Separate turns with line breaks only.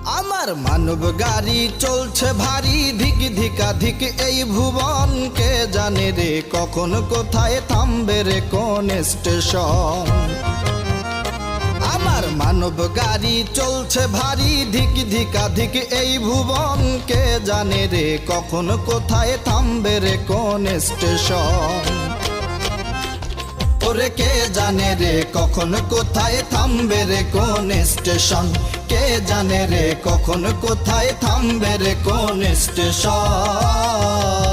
আমার মানব গাড়ি চলছে ভারী ধিক ধিকাধিক এই ভুবন, কে জানে রে কখন কোথায় থামবে রে কোন স্টেশন। আমার মানব গাড়ি চলছে ভারী ধিক ধিকাধিক এই ভুবন, কে জানে রে কখন কোথায় থামবে রে কোন স্টেশন। ওরে কে জানে রে কখন কোথায় থামবে রে কোন স্টেশন, কে জানে রে কখন কোথায় থামবে রে কোন স্টেশন।